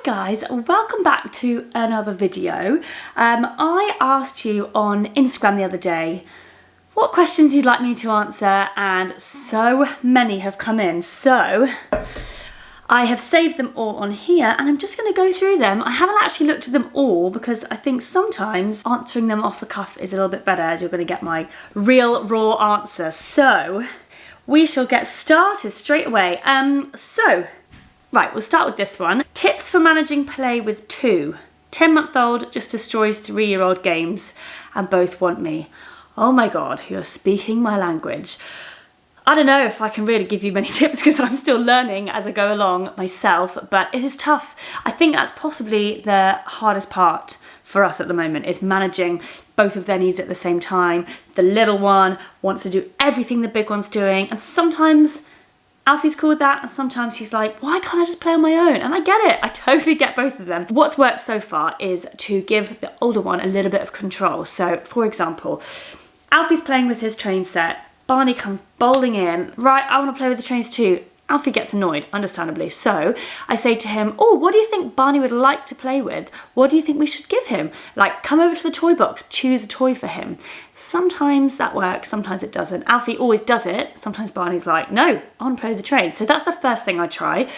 guys, welcome back to another video. I asked you on Instagram the other day what questions you'd like me to answer, and so many have come in. So I have saved them all on here and I'm just going to go through them. I haven't actually looked at them all because I think sometimes answering them off the cuff is a little bit better, as you're going to get my real raw answer. So we shall get started straight away. Right, we'll start with this one. Tips for managing play with two. 10-month-old just destroys 3-year-old games and both want me. Oh my God, you're speaking my language. I don't know if I can really give you many tips because I'm still learning as I go along myself, but it is tough. I think that's possibly the hardest part for us at the moment, is managing both of their needs at the same time. The little one wants to do everything the big one's doing, and sometimes Alfie's cool with that, and sometimes he's like, why can't I just play on my own? And I get it, I totally get both of them. What's worked so far is to give the older one a little bit of control. So, for example, Alfie's playing with his train set, Barney comes bowling in, right, I want to play with the trains too. Alfie gets annoyed, understandably. So I say to him, oh, what do you think Barney would like to play with? What do you think we should give him? Like, come over to the toy box, choose a toy for him. Sometimes that works, sometimes it doesn't. Alfie always does it. Sometimes Barney's like, no, I want to play with the train. So that's the first thing I try.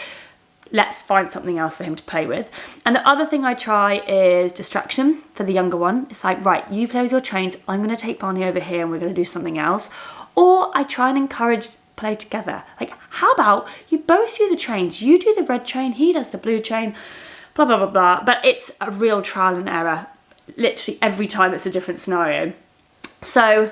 Let's find something else for him to play with. And the other thing I try is distraction for the younger one. It's like, right, you play with your trains, I'm going to take Barney over here and we're going to do something else. Or I try and encourage play together. Like, how about you both do the trains? You do the red train, he does the blue train, blah, blah, blah, blah. But it's a real trial and error. Literally every time it's a different scenario. So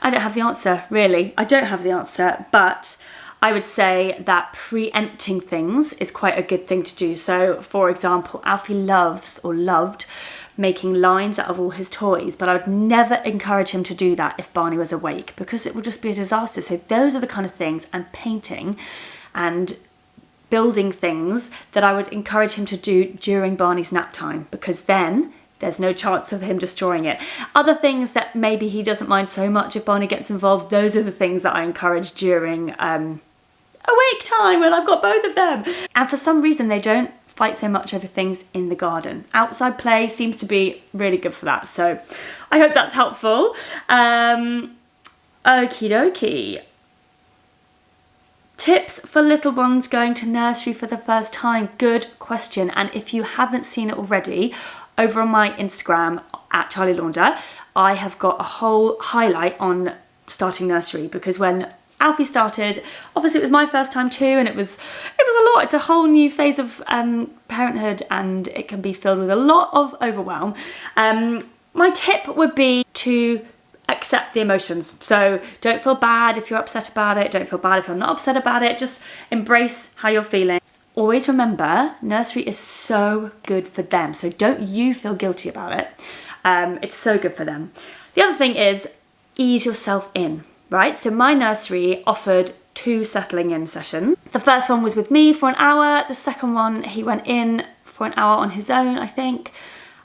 I don't have the answer, really. I don't have the answer, but I would say that preempting things is quite a good thing to do. So, for example, Alfie loves or loved making lines out of all his toys, but I would never encourage him to do that if Barney was awake, because it would just be a disaster. So those are the kind of things, and painting and building things, that I would encourage him to do during Barney's nap time, because then there's no chance of him destroying it. Other things that maybe he doesn't mind so much if Barney gets involved, those are the things that I encourage during awake time, when I've got both of them. And for some reason they don't fight so much over things in the garden. Outside play seems to be really good for that. So I hope that's helpful. Okie dokie. Tips for little ones going to nursery for the first time. Good question. And if you haven't seen it already, over on my Instagram at Charlie Launder, I have got a whole highlight on starting nursery, because when Alfie started, obviously it was my first time too, and it was a lot. It's a whole new phase of parenthood, and it can be filled with a lot of overwhelm. My tip would be to accept the emotions. So don't feel bad if you're upset about it. Don't feel bad if you're not upset about it. Just embrace how you're feeling. Always remember, nursery is so good for them. So don't you feel guilty about it. It's so good for them. The other thing is, ease yourself in. Right, so my nursery offered 2 settling in sessions. The first one was with me for an hour. The second one, he went in for an hour on his own, I think.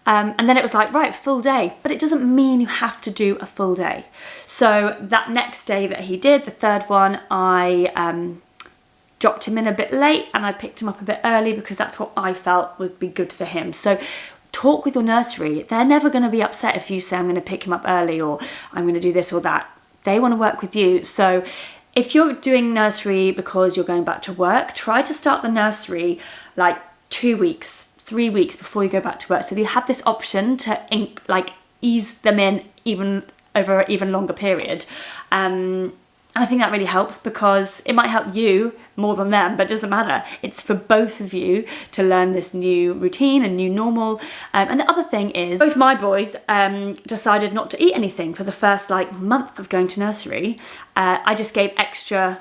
And then it was like, right, full day. But it doesn't mean you have to do a full day. So that next day that he did, the third one, I dropped him in a bit late and I picked him up a bit early, because that's what I felt would be good for him. So talk with your nursery. They're never going to be upset if you say, I'm going to pick him up early, or I'm going to do this or that. They want to work with you. So if you're doing nursery because you're going back to work, try to start the nursery like 2 weeks, 3 weeks before you go back to work. So you have this option to ease them in even over an even longer period. And I think that really helps, because it might help you more than them, but it doesn't matter. It's for both of you to learn this new routine and new normal. And the other thing is, both my boys decided not to eat anything for the first month of going to nursery. I just gave extra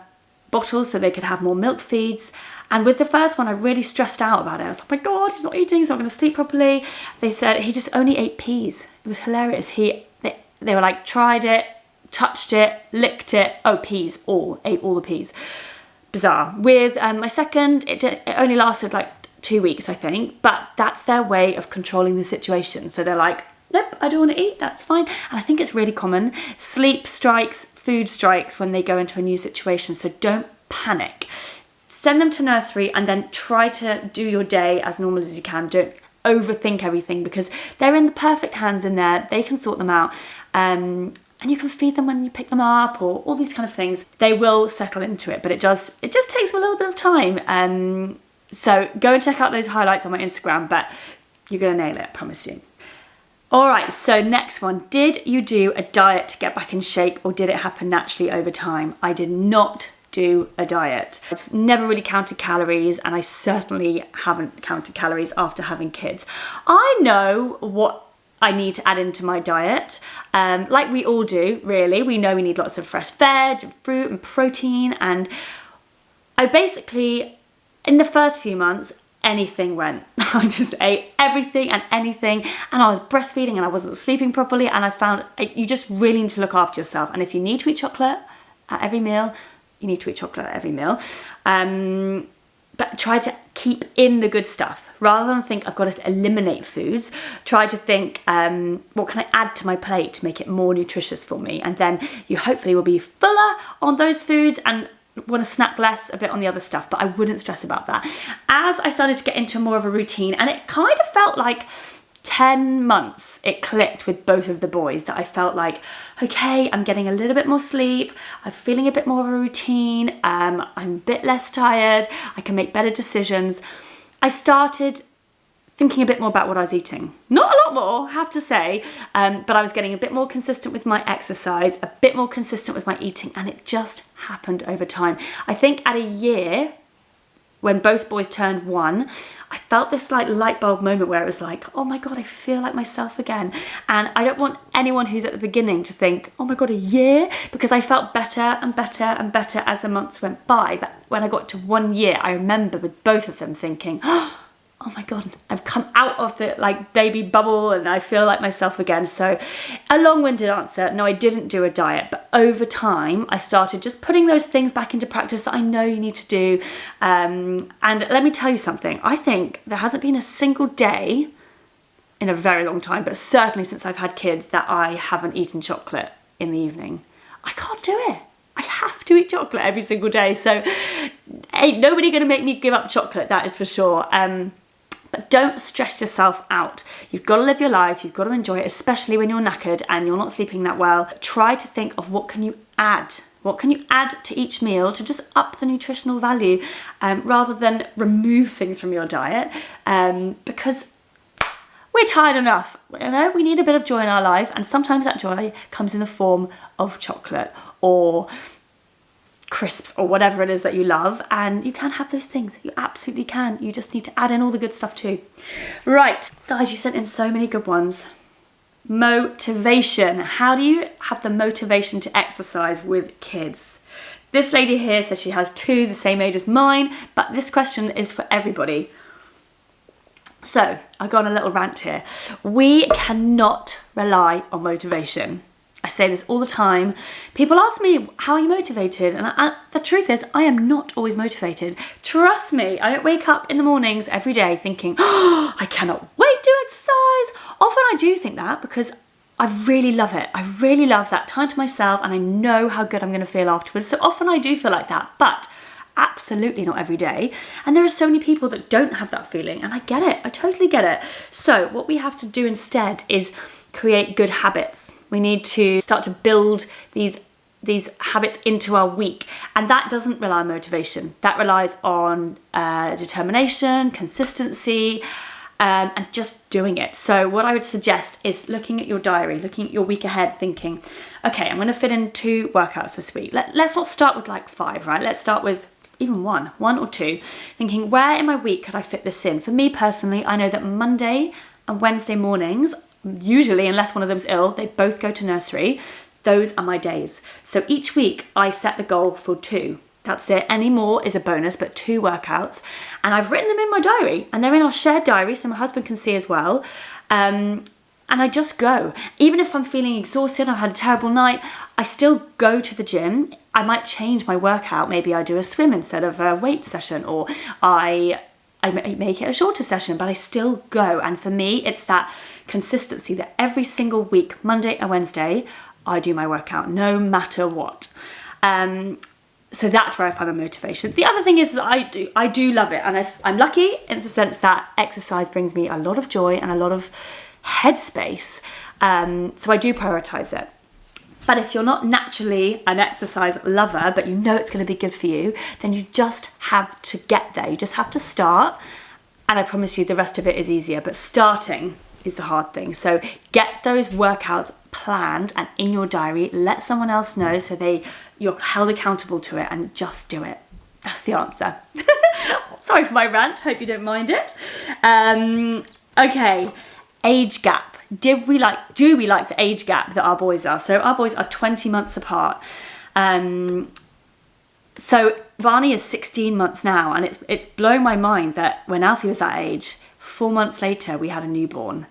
bottles so they could have more milk feeds. And with the first one, I really stressed out about it. I was like, oh my God, he's not eating, he's not going to sleep properly. They said he just only ate peas. It was hilarious. They were like, tried it, touched it, licked it, oh, peas, ate all the peas. Bizarre. With my second, it only lasted like 2 weeks, I think, but that's their way of controlling the situation. So they're like, nope, I don't want to eat, that's fine. And I think it's really common. Sleep strikes, food strikes when they go into a new situation, so don't panic. send them to nursery and then try to do your day as normal as you can. Don't overthink everything, because they're in the perfect hands in there. They can sort them out. And you can feed them when you pick them up, or all these kind of things. They will settle into it, but it just takes a little bit of time. So go and check out those highlights on my Instagram, but you're gonna nail it, I promise you. All right, so next one. Did you do a diet to get back in shape, or did it happen naturally over time? I did not do a diet. I've never really counted calories, and I certainly haven't counted calories after having kids. I know what I need to add into my diet, like we all do, really. We know we need lots of fresh veg, and fruit and protein, and I basically, in the first few months, anything went. I just ate everything and anything, and I was breastfeeding and I wasn't sleeping properly, and I found you just really need to look after yourself. And if you need to eat chocolate at every meal, you need to eat chocolate at every meal. But try to keep in the good stuff. Rather than think I've got to eliminate foods, try to think, what can I add to my plate to make it more nutritious for me? And then you hopefully will be fuller on those foods and want to snack less a bit on the other stuff, but I wouldn't stress about that. As I started to get into more of a routine, and it kind of felt like 10 months, it clicked with both of the boys, that I felt like, okay, I'm getting a little bit more sleep, I'm feeling a bit more of a routine, I'm a bit less tired, I can make better decisions. I started thinking a bit more about what I was eating. Not a lot more, I have to say, but I was getting a bit more consistent with my exercise, a bit more consistent with my eating, and it just happened over time. I think at a year, when both boys turned 1, I felt this like light bulb moment where it was like, oh my God, I feel like myself again. And I don't want anyone who's at the beginning to think, oh my God, a year? Because I felt better and better and better as the months went by. But when I got to 1 year, I remember with both of them thinking, oh my God, I've come out of the like baby bubble and I feel like myself again. So a long-winded answer, no, I didn't do a diet, but over time I started just putting those things back into practice that I know you need to do. And let me tell you something, I think there hasn't been a single day in a very long time, but certainly since I've had kids, that I haven't eaten chocolate in the evening. I can't do it. I have to eat chocolate every single day. So ain't nobody gonna make me give up chocolate, that is for sure. But don't stress yourself out. You've got to live your life, you've got to enjoy it, especially when you're knackered and you're not sleeping that well. Try to think of what can you add? What can you add to each meal to just up the nutritional value, rather than remove things from your diet, because we're tired enough. You know, we need a bit of joy in our life, and sometimes that joy comes in the form of chocolate or crisps or whatever it is that you love, and you can have those things. You absolutely can. You just need to add in all the good stuff too. Right, guys, you sent in so many good ones. Motivation. How do you have the motivation to exercise with kids? This lady here says she has 2 the same age as mine, but this question is for everybody. So I'll go on a little rant here. We cannot rely on motivation. I say this all the time. People ask me, how are you motivated? And the truth is, I am not always motivated. Trust me, I don't wake up in the mornings every day thinking, oh, I cannot wait to exercise. Often I do think that because I really love it. I really love that time to myself, and I know how good I'm going to feel afterwards. So often I do feel like that, but absolutely not every day. And there are so many people that don't have that feeling, and I get it. I totally get it. So what we have to do instead is create good habits. We need to start to build these habits into our week, and that doesn't rely on motivation. That relies on determination, consistency, and just doing it. So what I would suggest is looking at your diary, looking at your week ahead, thinking, okay, I'm going to fit in 2 workouts this week. Let's not start with like 5, right? Let's start with even one or 2, thinking, where in my week could I fit this in? For me personally, I know that Monday and Wednesday mornings, usually, unless one of them's ill, they both go to nursery. Those are my days. So each week I set the goal for 2. That's it. Any more is a bonus, but 2 workouts. And I've written them in my diary, and they're in our shared diary so my husband can see as well. And I just go. Even if I'm feeling exhausted, I've had a terrible night, I still go to the gym. I might change my workout. Maybe I do a swim instead of a weight session, or I make it a shorter session, but I still go. And for me, it's that consistency that every single week, Monday and Wednesday, I do my workout, no matter what. So that's where I find my motivation. The other thing is that I do love it, and I'm lucky in the sense that exercise brings me a lot of joy and a lot of headspace. So I do prioritise it. But if you're not naturally an exercise lover, but you know it's going to be good for you, then you just have to get there. You just have to start, and I promise you the rest of it is easier. But starting is the hard thing. So get those workouts planned and in your diary. Let someone else know so you're held accountable to it, and just do it. That's the answer. Sorry for my rant. Hope you don't mind it. Okay, age gap. Do we like the age gap that our boys are? So our boys are 20 months apart. So Barney is 16 months now, and it's blown my mind that when Alfie was that age, 4 months later we had a newborn.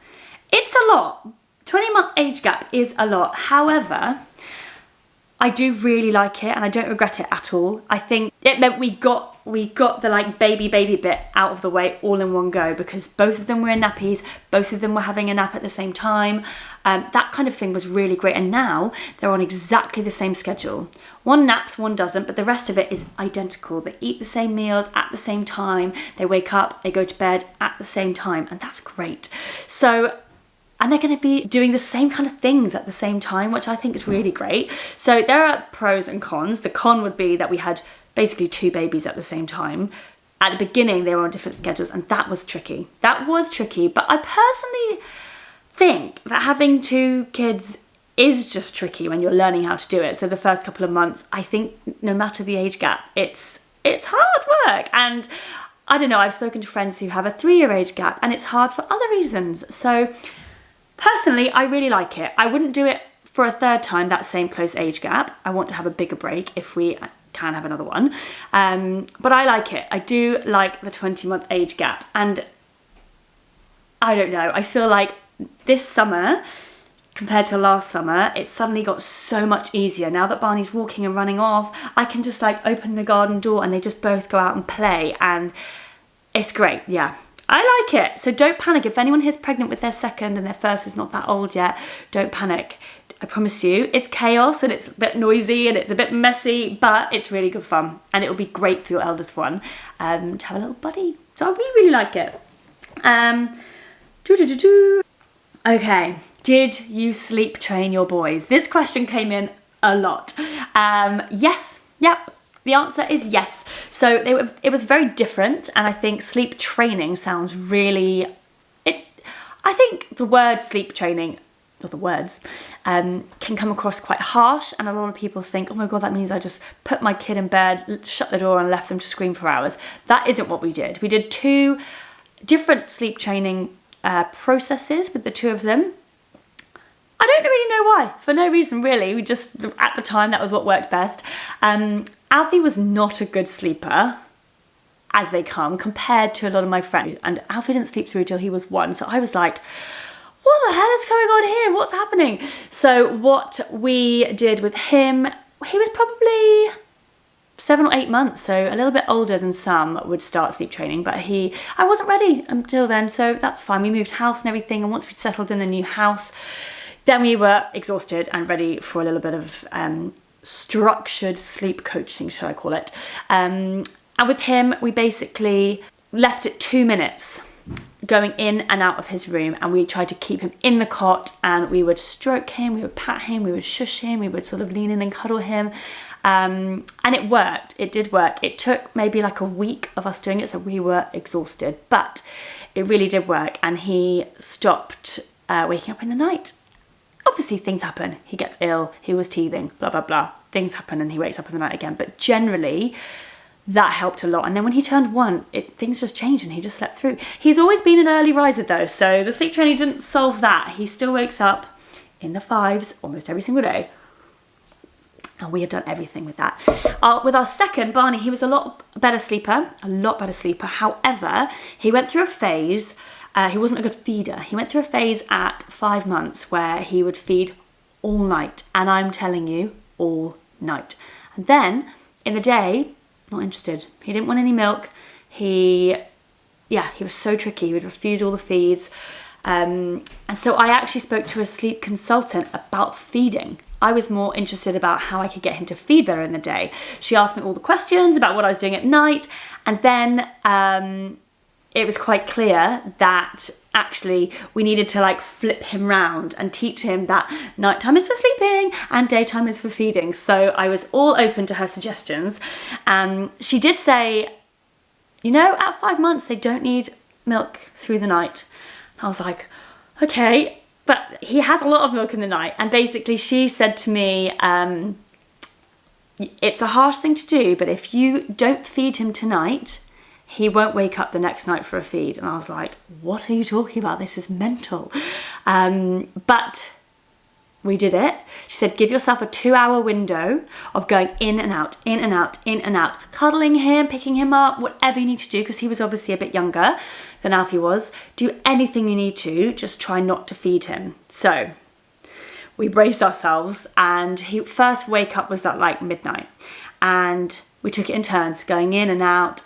It's a lot. 20-month age gap is a lot. However, I do really like it, and I don't regret it at all. I think it meant we got the like baby bit out of the way all in one go, because both of them were in nappies, both of them were having a nap at the same time. That kind of thing was really great, and now they're on exactly the same schedule. One naps, one doesn't, but the rest of it is identical. They eat the same meals at the same time, they wake up, they go to bed at the same time, and that's great. So, and they're going to be doing the same kind of things at the same time, which I think is really great. So there are pros and cons. The con would be that we had basically 2 babies at the same time. At the beginning, they were on different schedules, and that was tricky. But I personally think that having 2 kids is just tricky when you're learning how to do it. So the first couple of months, I think no matter the age gap, it's hard work. And I don't know, I've spoken to friends who have a 3-year age gap, and it's hard for other reasons. So personally, I really like it. I wouldn't do it for a 3rd time, that same close age gap. I want to have a bigger break if we can have another one. But I like it. I do like the 20-month age gap. And I don't know, I feel like this summer, compared to last summer, it suddenly got so much easier. Now that Barney's walking and running off, I can just like open the garden door and they just both go out and play, and it's great, yeah. I like it. So don't panic. If anyone here's pregnant with their 2nd and their 1st is not that old yet, don't panic. I promise you, it's chaos and it's a bit noisy and it's a bit messy, but it's really good fun, and it will be great for your eldest one to have a little buddy. So I really like it. Okay, did you sleep train your boys? This question came in a lot. Yes, yep. The answer is yes. So it was very different, and I think sleep training sounds really... I think the word sleep training, or the words, can come across quite harsh, and a lot of people think, oh my God, that means I just put my kid in bed, shut the door and left them to scream for hours. That isn't what we did. We did 2 different sleep training processes with the 2 of them. I don't really know why, for no reason really. We just, at the time, that was what worked best. Alfie was not a good sleeper, as they come, compared to a lot of my friends. And Alfie didn't sleep through till he was 1. So I was like, what the hell is going on here? What's happening? So what we did with him, he was probably 7 or 8 months, so a little bit older than some would start sleep training, but I wasn't ready until then, so that's fine. We moved house and everything, and once we'd settled in the new house, then we were exhausted and ready for a little bit of structured sleep coaching, shall I call it. And with him, we basically left it 2 minutes going in and out of his room, and we tried to keep him in the cot, and we would stroke him, we would pat him, we would shush him, we would sort of lean in and cuddle him. And it worked. It did work. It took maybe like a week of us doing it, so we were exhausted, but it really did work, and he stopped waking up in the night. Obviously things happen. He gets ill, he was teething, blah, blah, blah. Things happen and he wakes up in the night again. But generally, that helped a lot. And then when he turned 1, things just changed and he just slept through. He's always been an early riser though, so the sleep training didn't solve that. He still wakes up in the 5s almost every single day. And we have done everything with that. With our 2nd, Barney, he was a lot better sleeper. However, he went through a phase. He wasn't a good feeder. He went through a phase at 5 months where he would feed all night. And I'm telling you, all night. And then in the day, not interested. He didn't want any milk. He was so tricky. He would refuse all the feeds. And so I actually spoke to a sleep consultant about feeding. I was more interested about how I could get him to feed better in the day. She asked me all the questions about what I was doing at night, and then it was quite clear that actually we needed to like flip him round and teach him that nighttime is for sleeping and daytime is for feeding. So I was all open to her suggestions. She did say, you know, at 5 months, they don't need milk through the night. I was like, okay, but he has a lot of milk in the night. And basically she said to me, it's a harsh thing to do, but if you don't feed him tonight, he won't wake up the next night for a feed. And I was like, what are you talking about? This is mental. But we did it. She said, give yourself a 2-hour window of going in and out, in and out, in and out, cuddling him, picking him up, whatever you need to do, because he was obviously a bit younger than Alfie was. Do anything you need to, just try not to feed him. So we braced ourselves, and first wake up was at like midnight, and we took it in turns, going in and out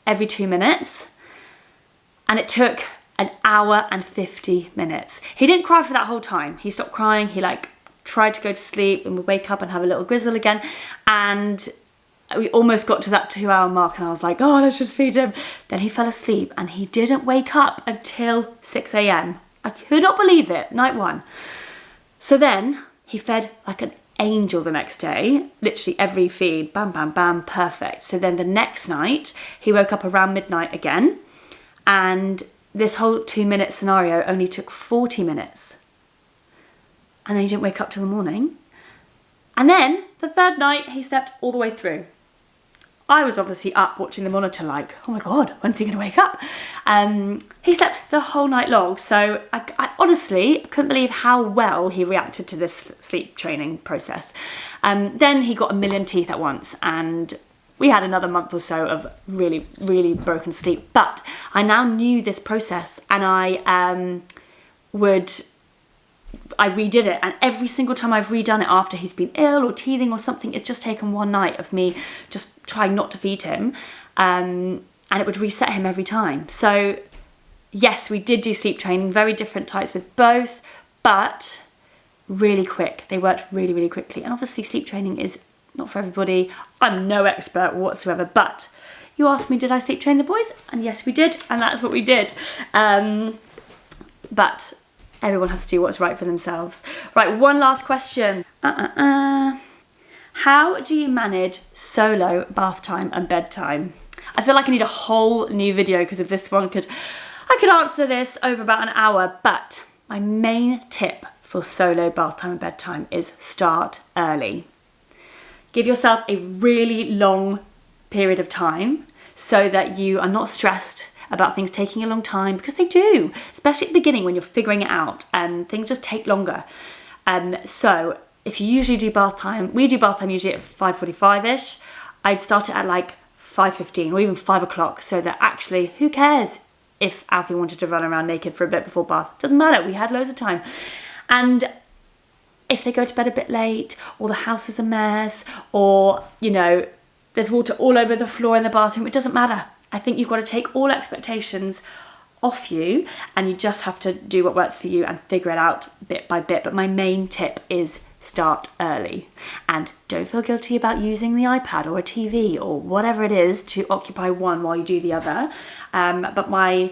every 2 minutes, and it took an hour and 50 minutes. He didn't cry for that whole time. He stopped crying. He like tried to go to sleep and would wake up and have a little grizzle again. And we almost got to that 2-hour mark, and I was like, oh, let's just feed him. Then he fell asleep, and he didn't wake up until 6 a.m. I could not believe it, night one. So then he fed like an angel the next day, literally every feed, bam, bam, bam, perfect. So then the next night he woke up around midnight again, and this whole 2-minute scenario only took 40 minutes. And then he didn't wake up till the morning. And then the third night he slept all the way through. I was obviously up watching the monitor like, oh my God, when's he gonna wake up? He slept the whole night long. So I honestly couldn't believe how well he reacted to this sleep training process. Then he got a million teeth at once, and we had another month or so of really, really broken sleep. But I now knew this process, and I redid it, and every single time I've redone it after he's been ill or teething or something, it's just taken one night of me just trying not to feed him, and it would reset him every time. So yes, we did do sleep training, very different types with both, but really quick. They worked really, really quickly. And obviously sleep training is not for everybody. I'm no expert whatsoever, but you asked me, did I sleep train the boys? And yes, we did, and that's what we did. But everyone has to do what's right for themselves. Right, one last question. How do you manage solo bath time and bedtime? I feel like I need a whole new video because of this one. I could answer this over about an hour, but my main tip for solo bath time and bedtime is start early. Give yourself a really long period of time so that you are not stressed about things taking a long time, because they do, especially at the beginning when you're figuring it out, and things just take longer. So if you usually do bath time, we do bath time usually at 5:45ish. I'd start it at like 5:15 or even 5 o'clock, so that actually, who cares if Alfie wanted to run around naked for a bit before bath? Doesn't matter, we had loads of time. And if they go to bed a bit late, or the house is a mess, or, you know, there's water all over the floor in the bathroom, it doesn't matter. I think you've got to take all expectations off you, and you just have to do what works for you and figure it out bit by bit. But my main tip is start early, and don't feel guilty about using the iPad or a TV or whatever it is to occupy one while you do the other. But I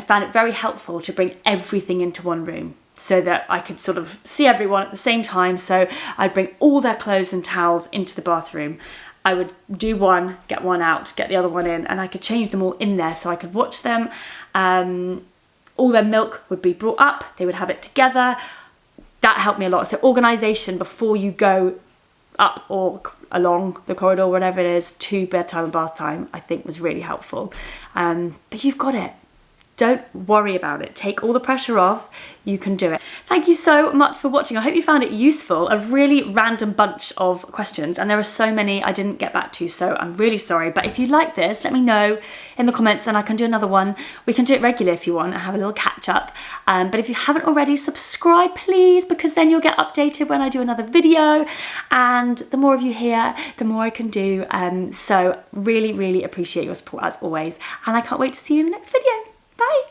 found it very helpful to bring everything into one room, so that I could sort of see everyone at the same time. So I'd bring all their clothes and towels into the bathroom. I would do one, get one out, get the other one in, and I could change them all in there so I could watch them. All their milk would be brought up, they would have it together. That helped me a lot. So organisation before you go up or along the corridor, whatever it is, to bedtime and bath time, I think was really helpful. But you've got it. Don't worry about it. Take all the pressure off. You can do it. Thank you so much for watching. I hope you found it useful. A really random bunch of questions, and there are so many I didn't get back to, so I'm really sorry. But if you like this, let me know in the comments and I can do another one. We can do it regularly if you want and have a little catch up. But if you haven't already, subscribe please, because then you'll get updated when I do another video. And the more of you here, the more I can do. So really, really appreciate your support as always. And I can't wait to see you in the next video. Bye.